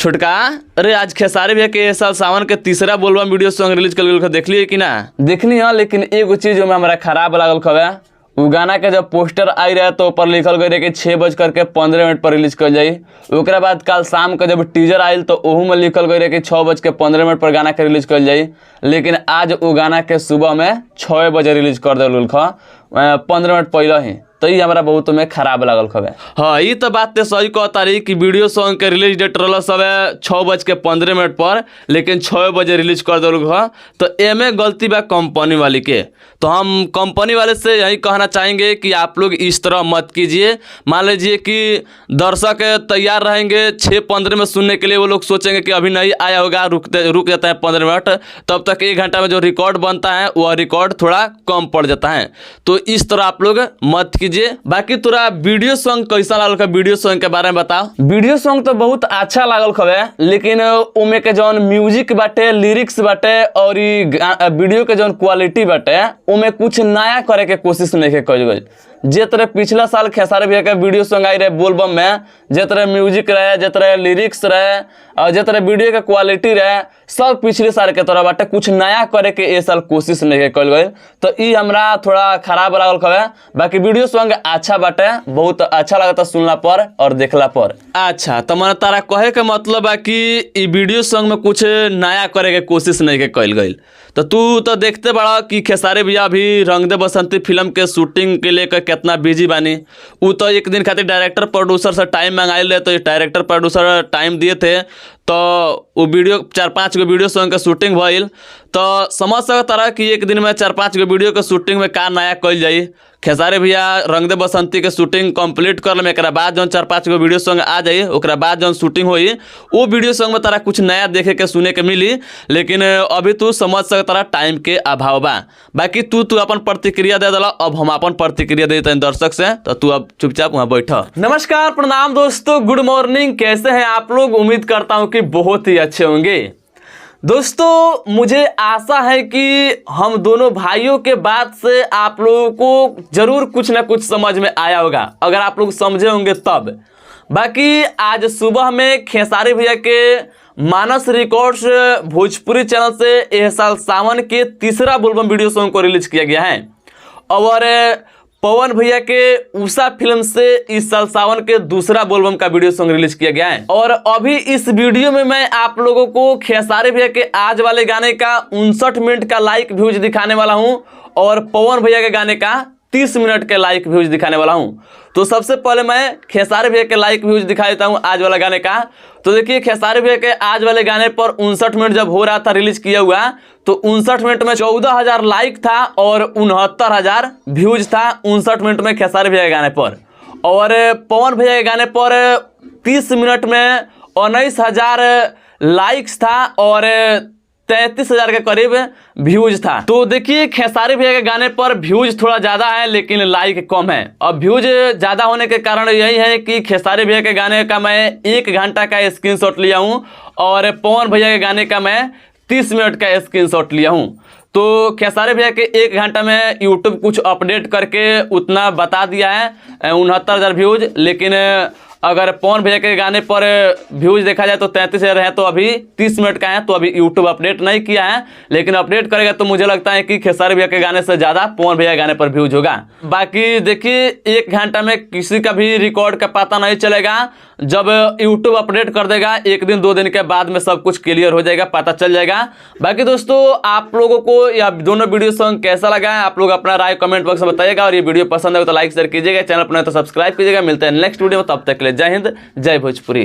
छोटका, अरे आज खेसारी भैया के साल सावन के तीसरा बोलबम वीडियो सॉन्ग रिलीज कर गए, देखलिए कि ना? देखनी है, लेकिन एगो चीज में हमारा खराब लागल खबे। उ गाना के जब पोस्टर आई रहे तो ऊपर लिखल गई रहे कि 6:15 पर रिलीज कर जाई। ओकरा बाद कल शाम के जब टीजर आयल तो ओहू में लिखल गई रहे कि 6:15 पर गाना के रिलीज कर जाई। लेकिन आज वो गाना के सुबह में 6 बजे रिलीज कर दिल 15 मिनट पहले ही। तो ये हमारा बहुत में खराब लागल खबे। हाँ, ये तो बात तो सही कहता रही कि वीडियो सॉन्ग के रिलीज डेट रहा सब 6:15 पर, लेकिन 6 बजे रिलीज कर दिल। तो एमे गलती बा कंपनी वाली के। तो हम कंपनी वाले से यही कहना चाहेंगे कि आप लोग इस तरह मत कीजिए। मान लीजिए कि दर्शक तैयार रहेंगे 6:15 में सुनने के लिए, वो लोग सोचेंगे कि अभी नहीं आया होगा, रुक जाता है 15 मिनट, तब तक 1 घंटा में जो रिकॉर्ड बनता है वह रिकॉर्ड थोड़ा कम पड़ जाता है। तो इस तरह आप लोग मत कीजिए। बाकी तोरा वीडियो सॉन्ग कैसा लागल? वीडियो सॉन्ग के बारे में बताओ। वीडियो सॉन्ग तो बहुत अच्छा लागल खबे, लेकिन उमे के जौन म्यूजिक बाटे, लिरिक्स बाटे और वीडियो के जौन क्वालिटी बाटे, उमे कुछ नया करे के कोशिश नहीं कइल गइल। जे तरह पिछला साल खेसारी भैया का वीडियो सॉन्ग आई रहे बोलबम में, जे तरह म्यूजिक रहे, जे तरह लिरिक्स रहे और जे तरह वीडियो का क्वालिटी रहे, सब पिछले साल के तरह बाटे। कुछ नया करे के ए साल कोशिश नहीं कइल गइल। तो ई हमरा थोड़ा खराब लागल खबे। बाकी वीडियो सॉन्ग अच्छा बाटे, बहुत अच्छा लगता सुनला पर और देखला पर। अच्छा, तो मन तारा कहे के मतलब है कि ई वीडियो सॉन्ग में कुछ नया करे के कोशिश नहीं कइल गइल। तो तू तो देखते बड़ा कि खेसारी भैया भी रंग दे बसंती फिल्म के शूटिंग के लेकर कितना बिजी बानी। वो तो एक दिन खातिर डायरेक्टर प्रोड्यूसर से टाइम मंगाई ले, तो डायरेक्टर प्रोड्यूसर टाइम दिए थे, तो वो वीडियो 4-5 गो वीडियो सॉन्ग के शूटिंग भइल। तो समझ सकता रहा कि एक दिन में 4-5 गो वीडियो के शूटिंग में का नया कइल जाई। खेसारी भैया रंग दे बसंती के शूटिंग कंप्लीट कर लें, एक बाद जौन 4-5 गो वीडियो सॉन्ग आ जाई, ओकरा बाद जौन शूटिंग होई वो वीडियो सॉन्ग में तारा कुछ नया देखे के सुने के मिली। लेकिन अभी तू समझ सकता रहा टाइम के अभाव बा। बाकी तू अपन प्रतिक्रिया दे दिला, अब हम अपन प्रतिक्रिया दे देते दर्शक से। तो तू अब चुपचाप वहाँ बैठ। नमस्कार, प्रणाम दोस्तों, गुड मॉर्निंग। कैसे हैं आप लोग? उम्मीद करता हूँ कि बहुत ही अच्छे होंगे। दोस्तों, मुझे आशा है कि हम दोनों भाइयों के बात से आप लोगों को जरूर कुछ ना कुछ समझ में आया होगा, अगर आप लोग समझे होंगे तब। बाकी आज सुबह में खेसारी भैया के मानस रिकॉर्ड्स भोजपुरी चैनल से यह साल सावन के तीसरा बोलबम वीडियो सॉन्ग को रिलीज किया गया है। और पवन भैया के उषा फिल्म से इस साल सावन के दूसरा बोलबम का वीडियो सॉन्ग रिलीज किया गया है। और अभी इस वीडियो में मैं आप लोगों को खेसारी भैया के आज वाले गाने का 59 मिनट का लाइक व्यूज दिखाने वाला हूं और पवन भैया के गाने का 30 मिनट के लाइक व्यूज दिखाने वाला हूं। तो सबसे पहले मैं खेसारी भैया के लाइक व्यूज दिखा देता हूं आज वाला गाने का। तो देखिए, खेसारी भैया के आज वाले गाने पर 59 मिनट जब हो रहा था रिलीज किया हुआ, तो 59 मिनट में 14,000 लाइक था और 69,000 व्यूज था 59 मिनट में खेसारी भैया के गाने पर। और पवन भैया के गाने पर 30 मिनट में 19,000 लाइक्स था और 33,000 के करीब व्यूज था। तो देखिए, खेसारी भैया के गाने पर व्यूज थोड़ा ज्यादा है लेकिन लाइक कम है। अब व्यूज ज्यादा होने के कारण यही है कि खेसारी भैया के गाने का मैं 1 घंटा का स्क्रीनशॉट लिया हूं और पवन भैया के गाने का मैं 30 मिनट का स्क्रीनशॉट लिया हूं। तो खेसारी भैया के 1 घंटा में यूट्यूब कुछ अपडेट करके उतना बता दिया है 69,000 व्यूज। लेकिन अगर पवन भैया के गाने पर व्यूज देखा जाए तो 33,000 है, तो अभी 30 मिनट का है, तो अभी यूट्यूब अपडेट नहीं किया है। लेकिन अपडेट करेगा तो मुझे लगता है कि खेसारी भैया के गाने से ज़्यादा पवन भैया के गाने पर व्यूज होगा। बाकी देखिए, 1 घंटा में किसी का भी रिकॉर्ड का पता नहीं चलेगा। जब यूट्यूब अपडेट कर देगा 1 दिन 2 दिन के बाद में सब कुछ क्लियर हो जाएगा, पता चल जाएगा। बाकी दोस्तों, आप लोगों को यह दोनों वीडियो सॉन्ग कैसा लगा है, आप लोग अपना राय कमेंट बॉक्स में बताइएगा। और ये वीडियो पसंद है तो लाइक शेयर कीजिएगा, चैनल पर नहीं तो सब्सक्राइब कीजिएगा। मिलते हैं नेक्स्ट वीडियो में, तब तक के लिए जय हिंद, जय भोजपुरी।